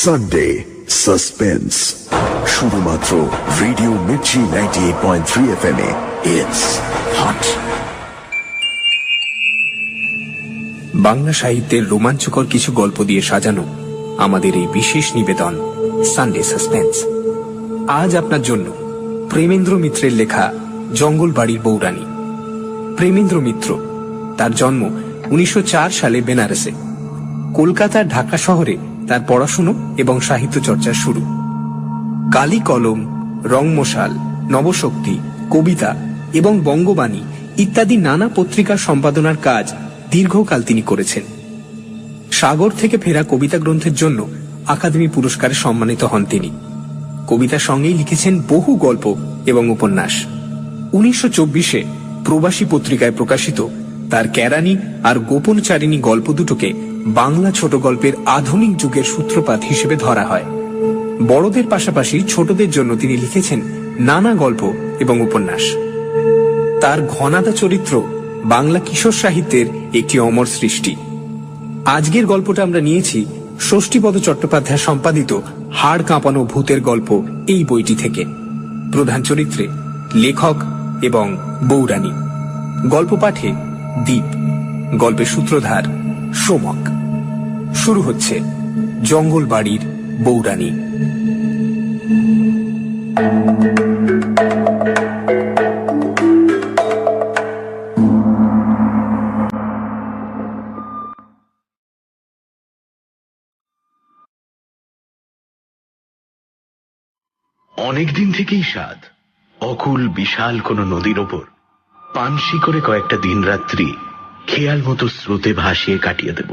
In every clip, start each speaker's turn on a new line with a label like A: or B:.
A: Sunday suspense শুধুমাত্র radio Mirchi 98.3 FM A. It's hot.
B: Bangla সাহিত্যের রোমাঞ্চকর কিছু গল্প দিয়ে সাজানো আমাদের এই বিশেষ নিবেদন সানডে সাসপেন্স। আজ আপনার জন্য প্রেমেন্দ্র মিত্রের লেখা জঙ্গল বাড়ির বৌরানী। প্রেমেন্দ্র মিত্র, তার জন্ম 1904 সালে বেনারসে। কলকাতার ঢাকা শহরে তার পড়াশুনো এবং সাহিত্য চর্চার শুরু। কালি কলম, রংমশাল, নবশক্তি, কবিতা এবং বঙ্গবাণী ইত্যাদি নানা পত্রিকার সম্পাদনার কাজ দীর্ঘকাল তিনি করেছেন। সাগর থেকে ফেরা কবিতা গ্রন্থের জন্য আকাদেমি পুরস্কারে সম্মানিত হন তিনি। কবিতার সঙ্গেই লিখেছেন বহু গল্প এবং উপন্যাস। 1924-এ প্রবাসী পত্রিকায় প্রকাশিত তার কেরানি আর গোপনচারিণী গল্প দুটোকে বাংলা ছোট গল্পের আধুনিক যুগের সূত্রপাত হিসেবে ধরা হয়। বড়দের পাশাপাশি ছোটদের জন্য তিনি লিখেছেন নানা গল্প এবং উপন্যাস। তার ঘনাদা চরিত্র বাংলা কিশোর সাহিত্যের একটি অমর সৃষ্টি। আজকের গল্পটা আমরা নিয়েছি ষষ্ঠীপদ চট্টোপাধ্যায় সম্পাদিত হাড় কাঁপানো ভূতের গল্প এই বইটি থেকে। প্রধান চরিত্রে লেখক এবং বৌরানী। গল্প পাঠে দীপ, গল্পের সূত্রধার সোমক। শুরু হচ্ছে জঙ্গল বাড়ির বৌরানী।
C: অনেকদিন থেকেই স্বাদ অকুল বিশাল কোন নদীর ওপর পানসি করে কয়েকটা দিন রাত্রি খেয়াল মতো স্রোতে ভাসিয়ে কাটিয়ে দেব।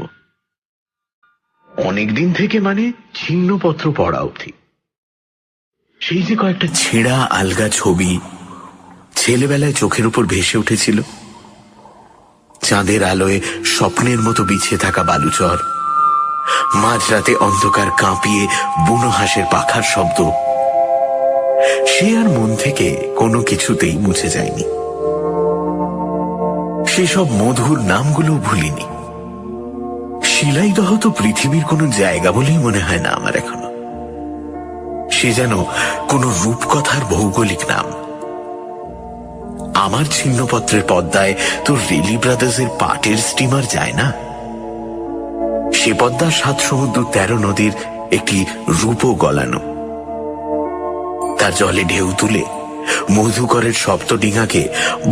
C: অনেকদিন থেকে মানে ছিন্নপত্র পড়া অবধি। সেই যে কয়েকটা ছেঁড়া আলগা ছবি ছেলেবেলায় চোখের উপর ভেসে উঠেছিল। চাঁদের আলোয় স্বপ্নের মতো বিছিয়ে থাকা বালুচর, মাঝরাতে অন্ধকার কাঁপিয়ে বুনো হাঁসের পাখার শব্দ, সে আর মন থেকে কোনো কিছুতেই মুছে যায়নি। সেসব মধুর নামগুলো ভুলিনি। শিলাইদহ তো পৃথিবীর কোনো জায়গা বলেই মনে হয় না আমার এখনো। সে যেন কোনো রূপকথার ভৌগোলিক নাম। আমার ছিন্নপত্রের পদ্মায় তো রেলি ব্রাদার্সের পাটের স্টিমার যায় না। সে পদ্মা 7 সমুদ্র 13 নদীর একটি রূপও গলানো। তার জলে ঢেউ তুলে মধুকরের সপ্তডিঙাকে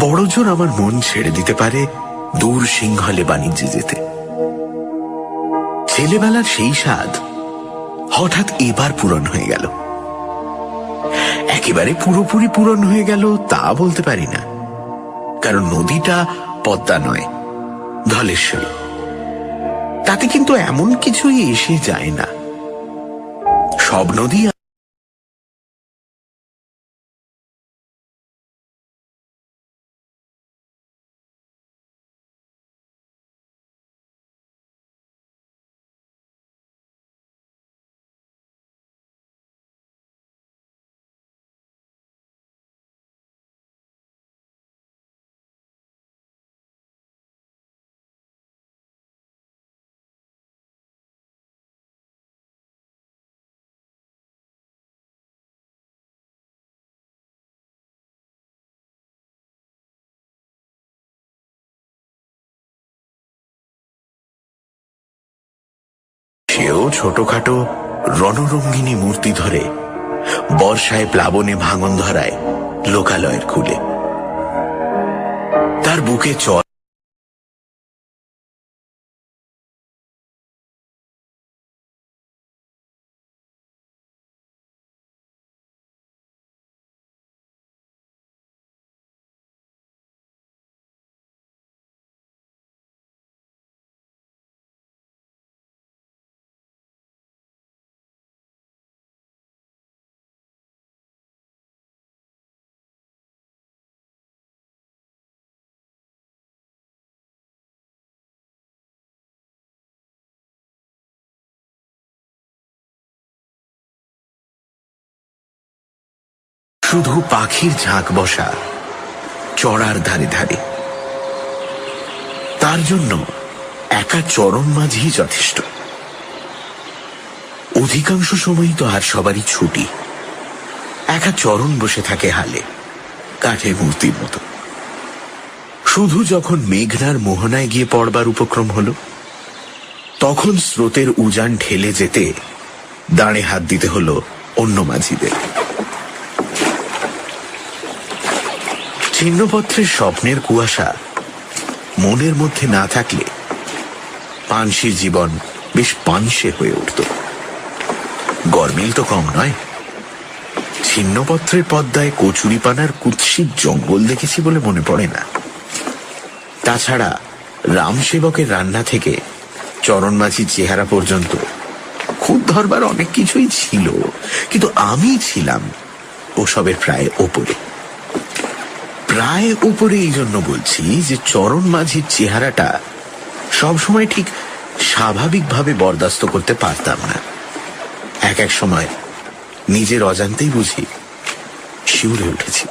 C: বড় জোর আমার মন ছেড়ে দিতে পারে দূর সিংহলে বাণিজ্যে যেতে। ছেলেবেলার সেই স্বাদ হঠাৎ এবার পূরণ হয়ে গেল। একেবারে পুরোপুরি পূরণ হয়ে গেল তা বলতে পারি না, কারণ নদীটা পদ্মা নয়, ধলেশ্বরী। তাতে কিন্তু এমন কিছুই এসে যায় না। সব নদী সেও ছোটখাটো রণরঙ্গিনী মূর্তি ধরে বর্ষায় প্লাবনে ভাঙন ধরায় লোকালয়ের খুলে। তার বুকে চর শুধু পাখির ঝাঁক বসা চড়ার ধারে ধারে। তার জন্য একা চরণ মাঝি যথেষ্ট। অধিকাংশ সময়ই তো আর সবারই ছুটি। একা চরণ বসে থাকে হালে, কাঠের মূর্তির মতো। শুধু যখন মেঘনার মোহনায় গিয়ে পড়বার উপক্রম হলো, তখন স্রোতের উজান ঠেলে যেতে দাঁড়ে হাত দিতে হলো অন্য মাঝিদের। ছিন্নপত্রের স্বপ্নের কুয়াশা মনের মধ্যে না থাকলে পানসির জীবন বেশ পানসে হয়ে উঠত। গরমিল তো কম নয়। ছিন্নপত্রের পদ্মায় কচুরিপানার কুৎসিত জঙ্গল দেখেছি বলে মনে পড়ে না। তাছাড়া রামসেবকের রান্না থেকে চরণ মাঝির চেহারা পর্যন্ত খুব ধরবার অনেক কিছুই ছিল, কিন্তু আমি ছিলাম ওসবের প্রায় ওপরে। প্রায় উপরে এই জন্য বলছি যে চরণ মাঝির চেহারাটা সবসময় ঠিক স্বাভাবিকভাবে বরদাস্ত করতে পারতাম না। এক এক সময় নিজের অজান্তেই বুঝি শিউরে উঠেছি।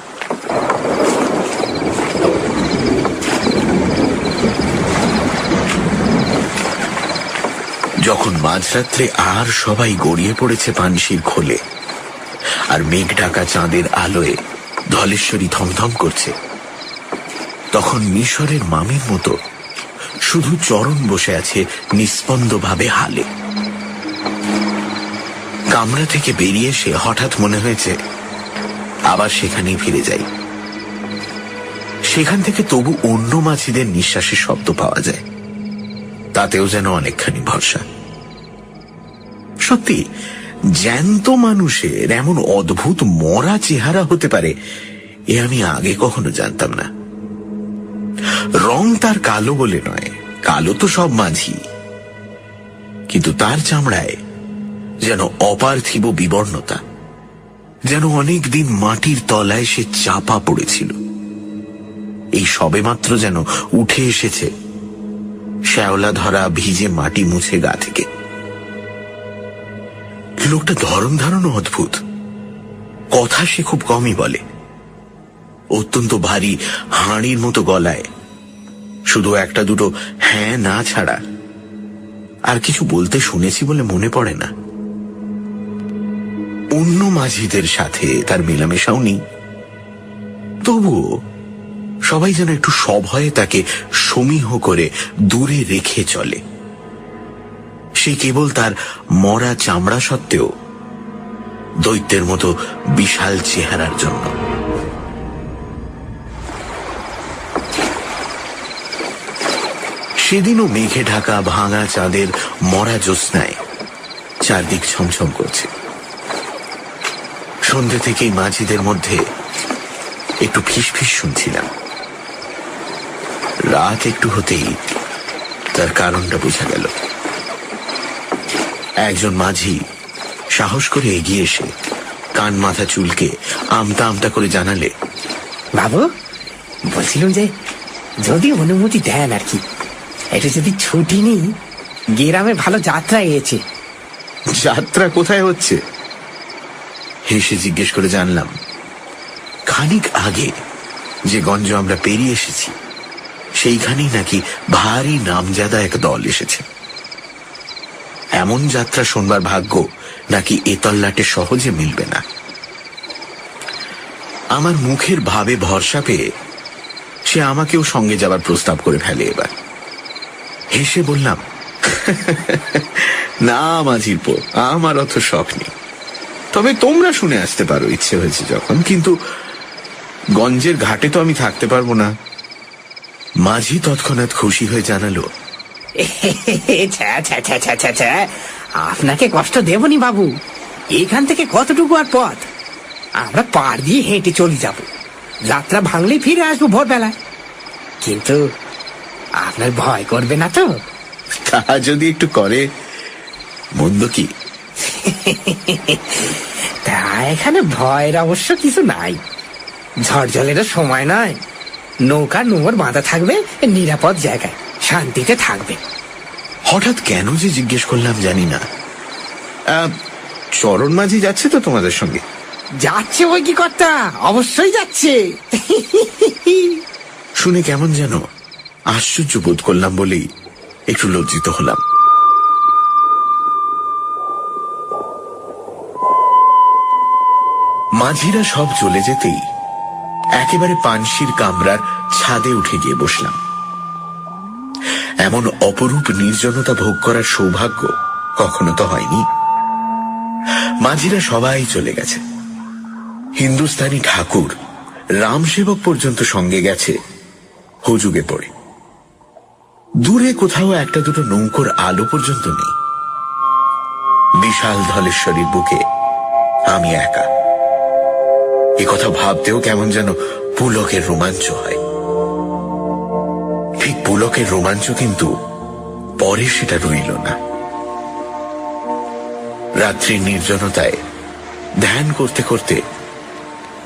C: যখন মাঝরাত্রে আর সবাই গড়িয়ে পড়েছে পানসির খোলে, আর মেঘ ঢাকা চাঁদের আলোয় ধলেশ্বরী থমথম করছে, তখন মিশরের মামির মতো শুধু চরণ বসে আছে নিস্পন্দভাবে হালে। কামরা থেকে বেরিয়ে এসে হঠাৎ মনে হয়েছে আবার সেখানেই ফিরে যাই। সেখান থেকে তবু অন্য মাঝিদের নিঃশ্বাসের শব্দ পাওয়া যায়, তাতেও যেন অনেকখানি ভরসা। সত্যি, জ্যান্ত মানুষের এমন অদ্ভুত মরা চেহারা হতে পারে এ আমি আগে কখনো জানতাম না। রং তার কালো বলে নয়, কালো তো সব মাঝি, কিন্তু তার চামড়ায় যেন অপার্থিব বিবর্ণতা, যেন অনেক দিন মাটির তলায় সে চাপা পড়েছিল। এই সবেমাত্র যেন উঠে এসেছে শ্যাওলা ধরা ভিজে মাটি মুছে গা থেকে। লোকটা ধরন ধারণও অদ্ভুত। কথা সে খুব কমই বলে, অত্যন্ত ভারী হাঁড়ির মতো গলায় শুধু একটা দুটো হ্যাঁ না ছাড়া আর কিছু বলতে শুনেছি বলে মনে পড়ে না। অন্য মাঝিদের সাথে তার মেলামেশাও নেই, তবুও সবাই যেন একটু সভয়ে তাকে সমীহ করে দূরে রেখে চলে। সে কেবল তার মরা চামড়া সত্ত্বেও দৈত্যের মতো বিশাল চেহারার জন্য। সেদিনও মেঘে ঢাকা ভাঙা চাঁদের মরা জ্যোৎস্নায় চারদিক ছমছম করছে। সন্ধ্যে থেকেই মাঝিদের মধ্যে একটু ফিসফিস শুনছিলাম। রাত একটু হতেই তার কারণটা বোঝা গেল। একজন মাঝি সাহস করে এগিয়ে এসে কান মাথা চুলকে আমতা আমতা করে জানালে,
D: বাবু, বলছিলাম যে যদি অনুমতি দেন আর কি, এটা যদি ছুটি নেই, গ্রামে ভালো যাত্রা এসেছে।
C: যাত্রা কোথায় হচ্ছে? হেসে জিজ্ঞেস করে জানলাম, খানিক আগে যে গঞ্জ আমরা পেরিয়ে এসেছি সেইখানেই নাকি ভারী নামজাদা এক দল এসেছে। এমন যাত্রা শোনবার ভাগ্য নাকি এ তল্লাটে সহজে মিলবে না। আমার মুখের ভাবে ভরসা পেয়ে সে আমাকেও সঙ্গে যাবার প্রস্তাব করে ফেলে। এবার হেসে বললাম, না মাঝির পো, আমার অত শখ নেই, তবে তোমরা শুনে আসতে পারো ইচ্ছে হয়েছে যখন, কিন্তু গঞ্জের ঘাটে তো আমি থাকতে পারবো না। মাঝি তৎক্ষণাৎ খুশি হয়ে জানালো,
D: আপনাকে কষ্ট দেবনি বাবু, এখান থেকে কতটুকু আর পথ, আমরা পাড় দিয়ে হেঁটে চলে যাব। যাত্রা ভাঙলেই ফিরে আসবো ভোরবেলায়। কিন্তু আপনার ভয় করবে না তো?
C: তা যদি একটু করে, মন্দ কি?
D: তা এখানে ভয়ের অবশ্য কিছু নাই। ঝড় জলেরও সময় নয়, নৌকা নোঙর বাঁধা থাকবে নিরাপদ জায়গায়, শান্তিতে থাকবে।
C: হঠাৎ কেন যে জিজ্ঞেস করলাম জানি না। চরণ মাঝি যাচ্ছে তো তোমাদের সঙ্গে?
D: যাচ্ছে ওই কি কর্তা, অবশ্যই যাচ্ছে।
C: শুনে কেমন যেন আশ্চর্য বোধ করলাম বলেই একটু লজ্জিত হলাম। মাঝিরা সব চলে যেতেই একেবারে পানশির কামরার ছাদে উঠে গিয়ে বসলাম। এমন অপরূপ নির্জনতা ভোগ করার সৌভাগ্য কখনো তো হয়নি। মাঝিরা সবাই চলে গেছে। হিন্দুস্তানি ঠাকুর রামসেবক পর্যন্ত সঙ্গে গেছে হুজুগে পড়ে। দূরে কোথাও একটা দুটো নৌকোর আলো পর্যন্ত নেই। বিশাল ধলেশ্বরীর বুকে আমি একা। একথা ভাবতেও কেমন যেন পুলকের রোমাঞ্চ হয়। ঠিক পুলকের রোমাঞ্চ কিন্তু পরে সেটা রইল না। রাত্রির নির্জনতায় ধ্যান করতে করতে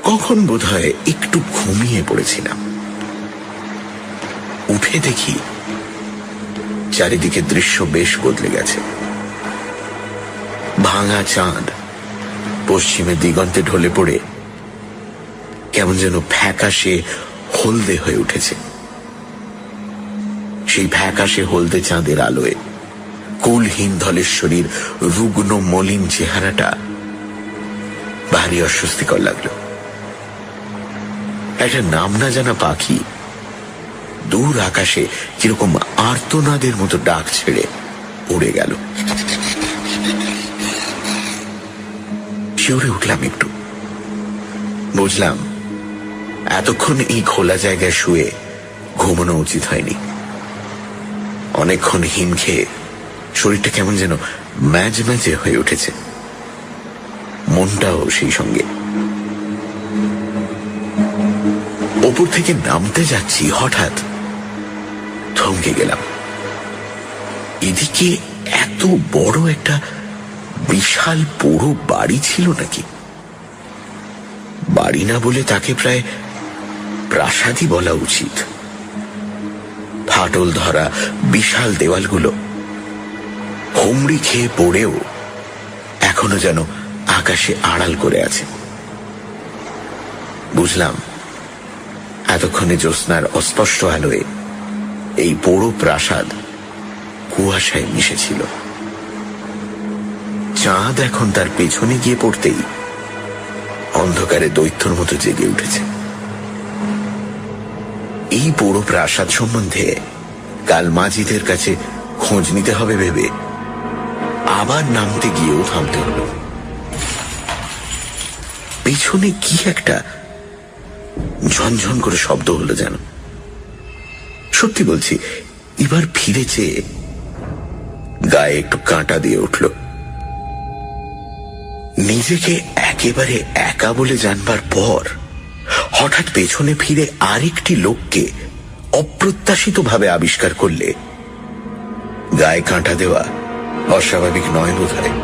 C: কখন বোধহয় একটু ঘুমিয়ে পড়েছিলাম। উঠে দেখি চারিদিকে দৃশ্য বেশ বদলে গেছে। ভাঙা চাঁদ পশ্চিমে দিগন্তে ঢলে পড়ে কেমন যেন ফ্যাকাশে হলদে হয়ে উঠেছে। সেই ফ্যাকাশে হলদে চাঁদের আলোয় কুলহীন ধলেশ্বরীর রুগ্ন মলিন চেহারাটা ভারী অস্বস্তিকর লাগলো। একটা নাম না জানা পাখি দূর আকাশে কিরকম আর্তনাদের মতো ডাক ছেড়ে উড়ে গেল। শিউরে উঠলাম একটু। বুঝলাম এতক্ষণ এই খোলা জায়গায় শুয়ে ঘুমানো উচিত হয়নি। অনেকক্ষণ হিম খেয়ে শরীরটা কেমন যেন ম্যাজ ম্যাজে হয়ে উঠেছে, মনটাও সেই সঙ্গে। ওপর থেকে নামতে যাচ্ছি, হঠাৎ থমকে গেলাম। এদিকে এত বড় একটা বিশাল পুরো বাড়ি ছিল নাকি? বাড়ি না বলে তাকে প্রায় প্রাসাদই বলা উচিত। ফাটল ধরা বিশাল দেওয়ালগুলো হুমড়ি খেয়ে পড়েও এখনো যেন আকাশে আড়াল করে আছে। বুঝলাম এতক্ষণে জ্যোৎস্নার অস্পষ্ট আলোয় এই পুরো প্রাসাদ কুয়াশায় মিশেছিল। চাঁদ এখন তার পেছনে গিয়ে পড়তেই অন্ধকারে দৈত্যর মতো জেগে উঠেছে। এই পুরো প্রাসাদ সম্বন্ধে কাল মাঝিদের কাছে খোঁজ নিতে হবে ভেবে আবার নামতে গিয়েও থামতে হলো। পেছনে কি একটা ঝনঝন করে শব্দ হলো যেন। সত্যি বলছি, এবার ফিরে চেয়ে গায়ে একটু কাঁটা দিয়ে উঠল। নিজেকে একেবারে একা বলে জানবার পর হঠাৎ পেছনে ফিরে আরেকটি লোককে অপ্রত্যাশিতভাবে আবিষ্কার করলে গায়ে কাঁটা দেওয়া অস্বাভাবিক নয় বোধ হয়।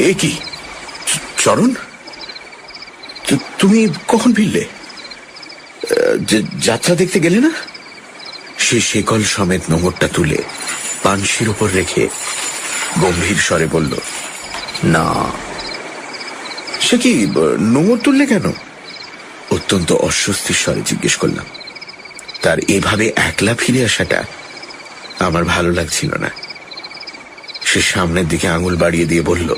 C: এ কি চরণ, তুমি কখন ফিরলে? যাত্রা দেখতে গেলে না? সে শেকল সমেত নোঙরটা তুলে পানশির উপর রেখে গম্ভীর স্বরে বলল, না। সে কি নোঙর তুললে কেন? অত্যন্ত অস্বস্তির স্বরে জিজ্ঞেস করলাম। তার এভাবে একলা ফিরে আসাটা আমার ভালো লাগছিল না। সে সামনের দিকে আঙুল বাড়িয়ে দিয়ে বলল,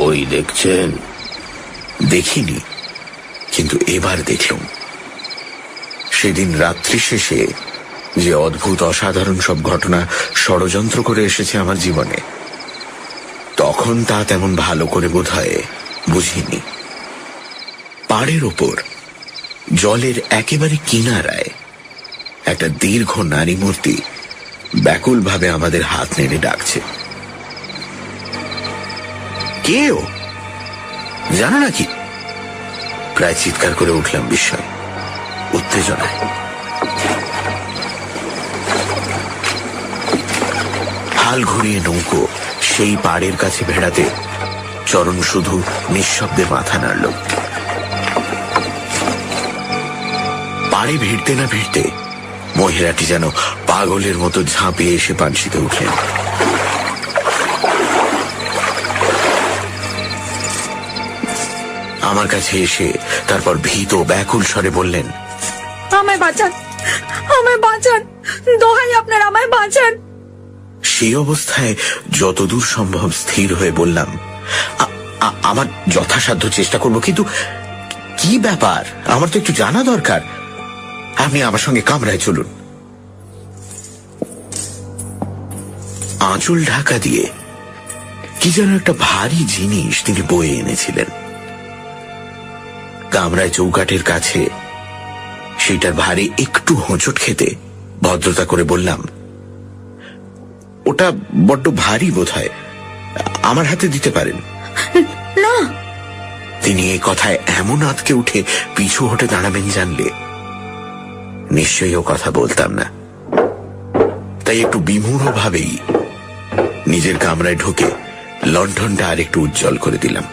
C: ওই দেখছেন? দেখিনি, কিন্তু এবার দেখলাম। সেদিন রাত্রি শেষে যে অদ্ভুত অসাধারণ সব ঘটনা ষড়যন্ত্র করে এসেছে আমার জীবনে, তখন তা তেমন ভালো করে বোধহয় বুঝিনি। পাড়ের ওপর জলের একেবারে কিনারায় একটা দীর্ঘ নারী মূর্তি ব্যাকুলভাবে আমাদের হাত নেড়ে ডাকছে। কেউ জানো নাকি? প্রায় চিৎকার করে উঠলাম বিস্ময়, উত্তেজনায়। হাল ঘুরিয়ে নৌকো সেই পাড়ের কাছে ভেড়াতে চরণ শুধু নিঃশব্দে মাথা নাড়ল। পাড়ে ভিড়তে না ভিড়তে মহিলাটি যেন পাগলের মতো ঝাঁপিয়ে এসে পানশিতে উঠলেন। আমার কাছে এসে তারপর ভীত ব্যাকুল স্বরে বললেন,
E: আমায় বাঁচান, আমায় বাঁচান, দোহাই আপনার, আমায় বাঁচান।
C: সেই অবস্থায় যতদূর সম্ভব স্থির হয়ে বললাম, আমার যথাসাধ্য চেষ্টা করব, কিন্তু কি ব্যাপার আমার তো একটু জানা দরকার। আপনি আমার সঙ্গে কামরায় চলুন। আঁচল ঢাকা দিয়ে কি যেন একটা ভারী জিনিস তিনি বয়ে এনেছিলেন। কামরায় চৌকাঠের কাছে সেটার ভারী একটু হোঁচট খেতে ভদ্রতা করে বললাম, ওটা বড্ড ভারী বোধ হয়, আমার হাতে দিতে পারেন?
E: না।
C: তিনি এই কথায় এমন আঁতকে উঠে পিছু হটে দাঁড়াবেন জানলে নিশ্চয়ই ও কথা বলতাম না। তাই একটু বিমূঢ় ভাবেই নিজের কামরায় ঢুকে লণ্ঠনটা আর একটু উজ্জ্বল করে দিলাম।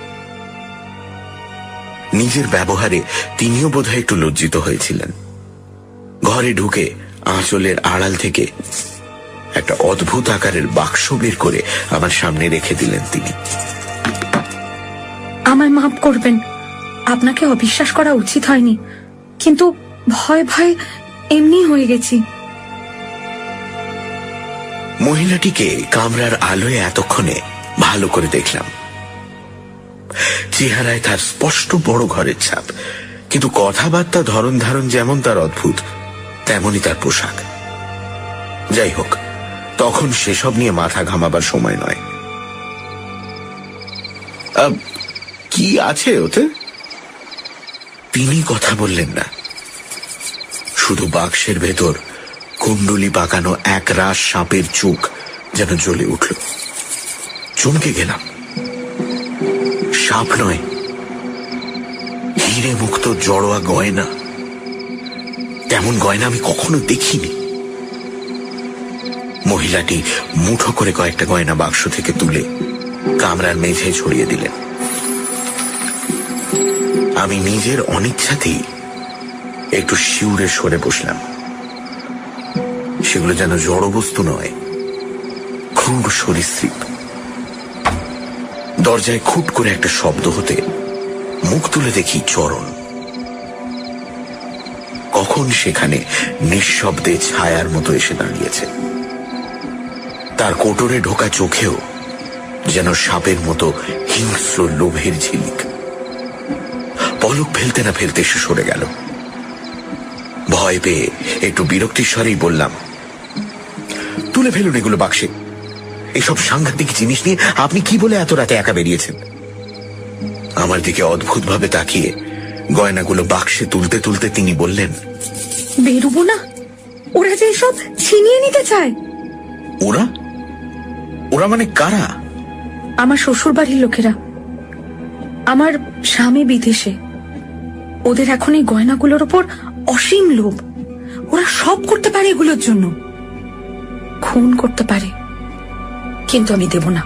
C: নিজের ব্যবহারে তিনিও বোধহয় একটু লজ্জিত হয়েছিলেন। ঘরে ঢুকে আঁচলের আড়াল থেকে একটা অদ্ভুত আকারের বাক্স বের করে আমার সামনে রেখে দিলেন তিনি।
E: আমায় মাফ করবেন, আপনাকে অবিশ্বাস করা উচিত হয়নি, কিন্তু ভয় ভয় এমনি হয়ে গেছি।
C: মহিলাটিকে কামরার আলোয় এতক্ষণে ভালো করে দেখলাম। চেহারায় তার স্পষ্ট বড় ঘরের ছাপ, কিন্তু কথাবার্তা ধরন ধারণ যেমন তার অদ্ভুত, তেমনই তার পোশাক। যাই হোক, তখন সেসব নিয়ে মাথা ঘামাবার সময় নয়। কি আছে ওতে? তিনি কথা বললেন না, শুধু বাক্সের ভেতর কুণ্ডলি পাকানো এক রাস সাপের চোখ যেন জ্বলে উঠল। চমকে গেলাম। সাপ নয়, হিরে মুক্ত জড়োয়া গয়না। তেমন গয়না আমি কখনো দেখিনি। মহিলাটি মুঠো করে কয়েকটা গয়না বাক্স থেকে তুলে কামরার মেঝে ছড়িয়ে দিলেন। আমি নিজের অনিচ্ছাতেই একটু শিউরে সরে বসলাম। সেগুলো যেন জড় বস্তু নয়, ক্রূর সরীসৃপ। দরজায় খুট করে একটা শব্দ হতে মুখ তুলে দেখি চরণ। কখন সেখানে নিঃশব্দে ছায়ার মতো এসে দাঁড়িয়েছে। তার কোটরে ঢোকা চোখেও যেন সাপের মতো হিংস্র লোভের ঝিলিক। পলক ফেলতে না ফেলতে সে সরে গেল। ভয় পেয়ে একটু বিরক্তির স্বরেই বললাম, তুলে ফেলুন এগুলো বাক্সে। এসব সাংঘাতিক জিনিস নিয়ে আপনি কি বলে এত রাতে একা বেরিয়েছেন? আমার দিকে অদ্ভুতভাবে তাকিয়ে গয়নাগুলো বাক্সে তুলতে তুলতে তিনি বললেন,
E: বেরোবো না, ওরা যে সব ছিনিয়ে নিতে চায়।
C: ওরা? ওরা মানে কারা?
E: আমার শ্বশুর বাড়ির লোকেরা। আমার স্বামী বিদেশে, ওদের এখন এই গয়নাগুলোর ওপর অসীম লোভ। ওরা সব করতে পারে এগুলোর জন্য, খুন করতে পারে, কিন্তু আমি দেব না,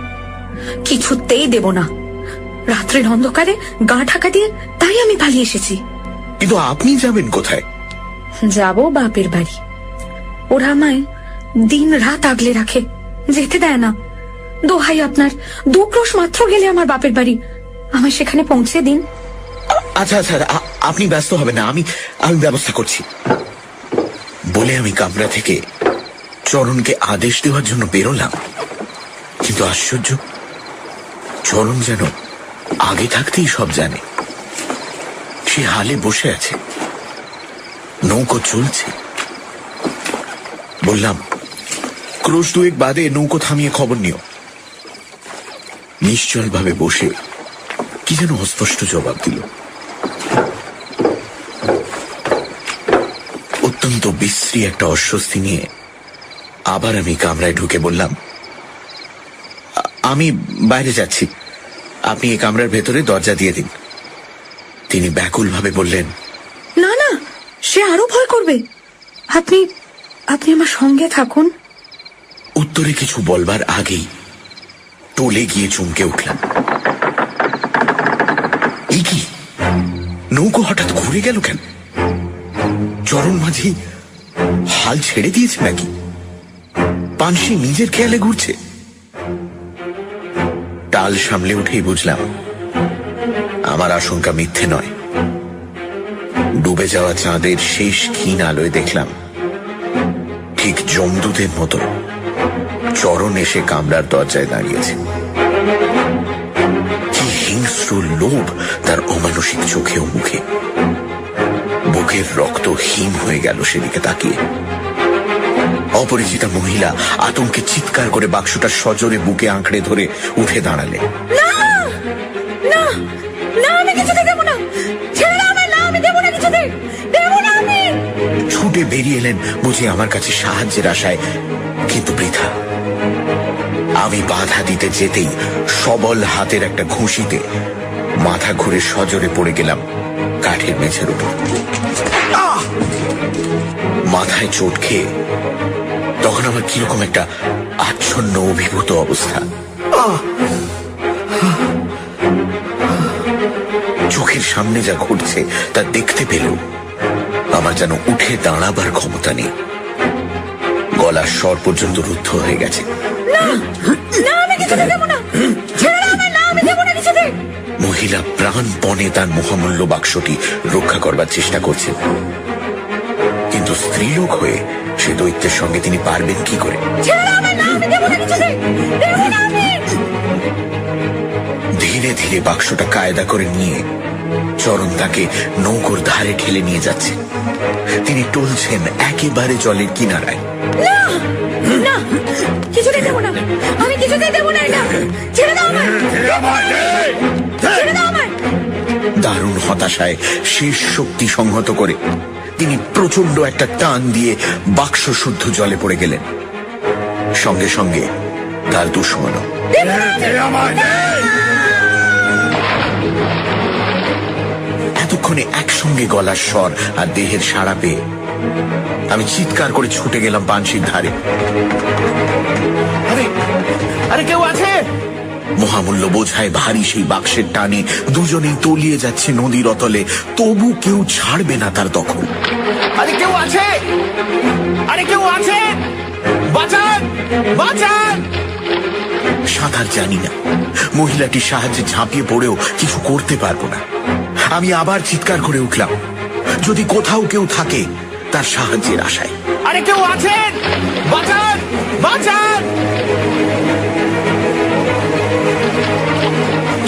E: কিছুতেই দেব না। রাত্রের অন্ধকারে গা ঢাকা দিয়ে তাই আমি পালিয়ে এসেছি।
C: কিন্তু আপনি যাবেন কোথায়?
E: যাব বাপের বাড়ি। ওরা আমায় দিন রাত আগলে রাখে, যেতে দেয় না। দোহাই আপনার, 2 ক্রোশ মাত্র গেলে আমার বাপের বাড়ি, আমায় সেখানে পৌঁছে দিন।
C: আচ্ছা আচ্ছা, আপনি ব্যস্ত হবেন না, আমি ব্যবস্থা করছি বলে আমি কামরা থেকে চরণকে আদেশ দেওয়ার জন্য বেরোলাম। কিন্তু আশ্চর্য, চরণ যেন আগে থাকতেই সব জানে। সে হালে বসে আছে, নৌকো চলছে। বললাম, ক্রোশ 2 বাদে নৌকো থামিয়ে খবর নিও। নিশ্চল ভাবে বসে কি যেন অস্পষ্ট জবাব দিল। অত্যন্ত বিশ্রী একটা অস্বস্তি নিয়ে আবার আমি কামরায় ঢুকে বললাম, আমি বাইরে যাচ্ছি, আপনি এই কামরার ভেতরে দরজা দিয়ে দিন। তিনি ব্যাকুল ভাবে বললেন,
E: না না, সে আরো ভয় করবে। আপনি আপনি আমার সঙ্গে থাকুন।
C: উত্তরে কিছু বলবার আগেই টলে গিয়ে চমকে উঠলাম। এই কি, নৌকো হঠাৎ ঘুরে গেল কেন? চরণ মাঝি হাল ছেড়ে দিয়েছে নাকি? পানসি নিজের খেয়ালে ঘুরছে? টাল সামলে উঠেই বুঝলাম আমার আশঙ্কা মিথ্যে নয়। ডুবে যাওয়া চাঁদের শেষ ক্ষীণ আলোয় দেখলাম ঠিক যমদূতের মতো চরণ এসে কামরার দরজায় দাঁড়িয়েছে। কি হিংস্র শত্রুর লোভ তার অমানসিক চোখে ও মুখে। বুকের রক্ত হিম হয়ে গেল সেদিকে তাকিয়ে। অপরিচিতা মহিলা আতঙ্কে চিৎকার করে বাক্সটা সজোরে বুকে আঁকড়ে ধরে উঠে দাঁড়ালেন।
E: না না না, আমি কিছুতে দেব না, ছেড়ে দাও আমায়, না আমি দেব না, কিছুতে দেব না আমি।
C: ছুটে বেরিয়ে এলেন বুঝি আমার কাছে সাহায্যের আশায়, কিন্তু বৃথা। আমি বাধা দিতে যেতেই সবল হাতের একটা ঘুষিতে মাথা ঘুরে সজোরে পড়ে গেলাম কাঠের মেঝের উপর। মাথায় চোট খেয়ে তখন আমার কিরকম একটা আচ্ছন্ন অভিভূত অবস্থা। চোখের সামনে যা ঘটছে তা দেখতে পেলেও আমার যেন উঠে দাঁড়াবার ক্ষমতা নেই। গলার স্বর পর্যন্ত রুদ্ধ হয়ে গেছে। মহিলা প্রাণপণে তার মহামূল্য বাক্সটি রক্ষা করবার চেষ্টা করছেন, কিন্তু স্ত্রীলোক হয়ে সে দৈত্যের সঙ্গে তিনি পারবেন কি করে? ধীরে ধীরে বাক্সটা কায়দা করে নিয়ে চরণ তাকে নৌকোর ধারে ঠেলে নিয়ে যাচ্ছে। তিনি টলছেন একেবারে জলের কিনারায়। দারুণ হতাশায় শেষ শক্তি সংহত করে তিনি প্রচন্ড একটা টান দিয়ে বাক্স শুদ্ধ জলে পড়ে গেলেন। সঙ্গে সঙ্গে তার দুশ্মনও। এতক্ষণে একসঙ্গে গলার স্বর আর দেহের সাড়া পেয়ে আমি চিৎকার করে ছুটে গেলাম পানশির ধারে।
D: আরে আরে কেউ আছে?
C: মহামূল্য বোঝায় ভারী সেই বাক্সের টানে দুজনেই তলিয়ে যাচ্ছে নদীর অতলে, তবু কেউ ছাড়বে না তার দখল।
D: আরে কেউ আছে? আরে কেউ আছে? বাঁচান বাঁচান!
C: সাঁতার জানি না, মহিলাটির সাহায্যে ঝাঁপিয়ে পড়েও কিছু করতে পারবো না। আমি আবার চিৎকার করে উঠলাম, যদি কোথাও কেউ থাকে তার সাহায্যের আশায়।
D: আরে কেউ আছেন? বাঁচান বাঁচান!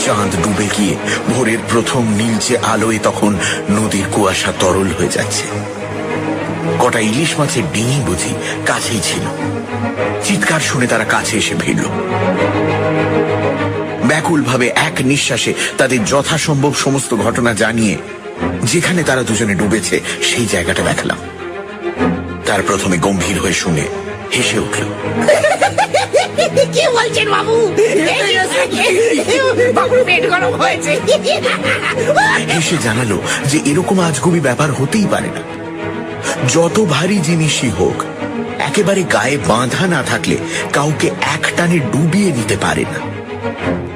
C: চাঁদ ডুবে গিয়ে ভোরের প্রথম নীলচে আলোয় তখন নদীর কুয়াশা তরল হয়ে যাচ্ছে। কটা ইলিশ মাছের ডিঙি বুঝি কাছেই ছিল। চিৎকার শুনে তারা কাছে এসে ভিড়ল। ব্যাকুল ভাবে এক নিঃশ্বাসে তাদের যথাসম্ভব সমস্ত ঘটনা জানিয়ে যেখানে তারা দুজনে ডুবেছে সেই জায়গাটা দেখালাম। তার প্রথমে গম্ভীর হয়ে শুনে হেসে উঠল।
F: কি বলছেন বাবু? বাবুর পেট গরম হয়েছে।
C: হেসে জানালো যে এরকম আজগুবি ব্যাপার হতেই পারে না। যত ভারী জিনিসই হোক, একেবারে গায়ে বাঁধা না থাকলে কাউকে এক টানে ডুবিয়ে নিতে পারে না,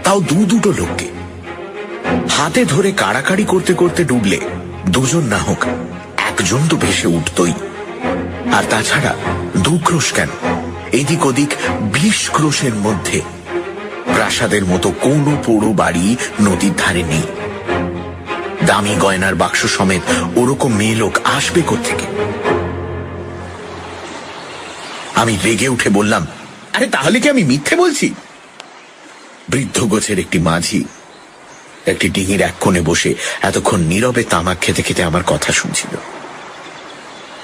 C: তাও দুটো লোককে। হাতে ধরে কাড়াকাড়ি করতে করতে ডুবলে দুজন না হোক একজন তো ভেসে উঠতই। আর তাছাড়া 2 ক্রোশ কেন, এদিক ওদিক 20 ক্রোশের মধ্যে প্রাসাদের মতো কোনো পোড়ো বাড়ি নদীর ধারে নেই। দামি গয়নার বাক্স সমেত ওরকম মেয়ে লোক আসবে কোত্থেকে? আমি রেগে উঠে বললাম, আরে তাহলে কি আমি মিথ্যে বলছি? বৃদ্ধ গোছের একটি মাঝি একটি ডিঙির এক কোণে বসে এতক্ষণ নীরবে তামাক খেতে খেতে আমার কথা শুনছিল।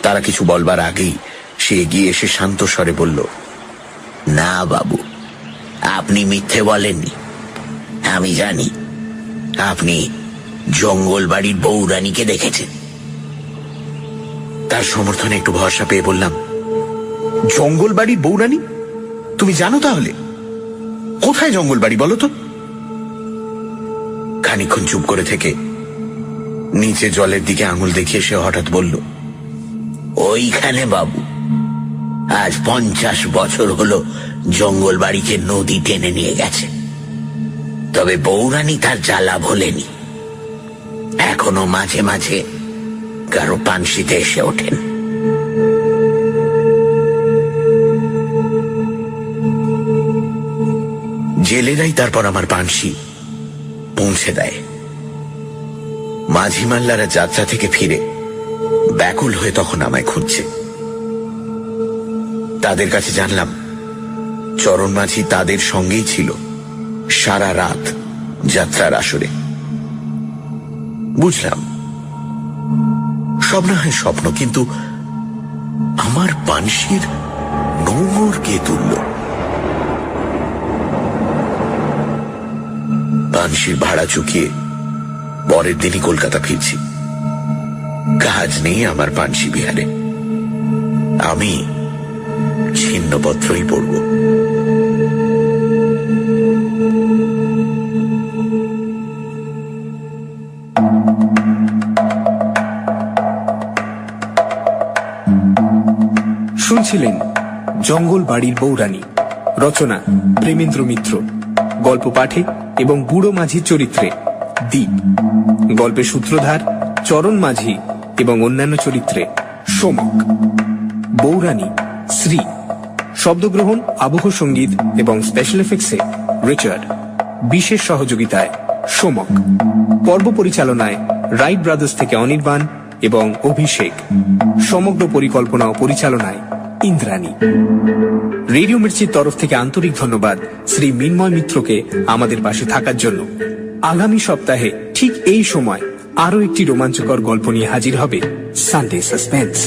C: তারা কিছু বলবার আগেই সে এগিয়ে এসে শান্ত স্বরে বলল, না বাবু, আপনি মিথ্যে বলেননি। আমি জানি আপনি জঙ্গল বাড়ির বউরানীকে দেখেছেন। তার সমর্থনে একটু ভরসা পেয়ে বললাম, জঙ্গল বাড়ির বউরানী? তুমি জানো তাহলে? কোথায় জঙ্গল বাড়ি বলো তো? খানিকক্ষণ চুপ করে থেকে নিচে জলের দিকে আঙুল দেখিয়ে সে হঠাৎ বলল, ওইখানে বাবু। আজ 50 বছর হলো জঙ্গল বাড়িকে নদী টেনে নিয়ে গেছে, তবে বউরানী তার জ্বালা ভোলেনি। এখনো মাঝে মাঝে কারো পানশিতে এসে ওঠেন। জেলেরাই তারপর আমার পানশি পৌঁছে দেয়। মাঝি মাল্লারা যাত্রা থেকে ফিরে ব্যাকুল হয়ে তখন আমায় খুঁজছে। তাদের কাছে জানলাম চরণ মাঝি তাদের সঙ্গেই ছিল সারা রাত যাত্রার আসরে। বুঝলাম, সব না হয় স্বপ্ন, কিন্তু আমার পানসির নোংর কে তুলল? পানসির ভাড়া চুকিয়ে পরের দিনই কলকাতা ফিরছি। কাজ নেই আমার পানসি বিহারে, আমি ছিন্নপত্রই পড়ব।
B: শুনছিলেন জঙ্গল বাড়ির বৌরানী, রচনা প্রেমেন্দ্র মিত্র, গল্প পাঠে এবং বুড়ো মাঝির চরিত্রে দ্বীপ, গল্পের সূত্রধার চরণ মাঝি এবং অন্যান্য চরিত্রে সোমক, বৌরানী শ্রী, শব্দগ্রহণ, আবহ সঙ্গীত এবং স্পেশাল এফেক্টসে রিচার্ড, বিশেষ সহযোগিতায় সোমক, পর্ব পরিচালনায় রাইট ব্রাদার্স থেকে অনির্বাণ এবং অভিষেক, সমগ্র পরিকল্পনা ও পরিচালনায় ইন্দ্রাণী। রেডিও মির্চির তরফ থেকে আন্তরিক ধন্যবাদ শ্রী মিন্ময় মিত্রকে আমাদের পাশে থাকার জন্য। আগামী সপ্তাহে ঠিক এই সময় আরো একটি রোমাঞ্চকর গল্প নিয়ে হাজির হবে সানডে সাসপেন্স।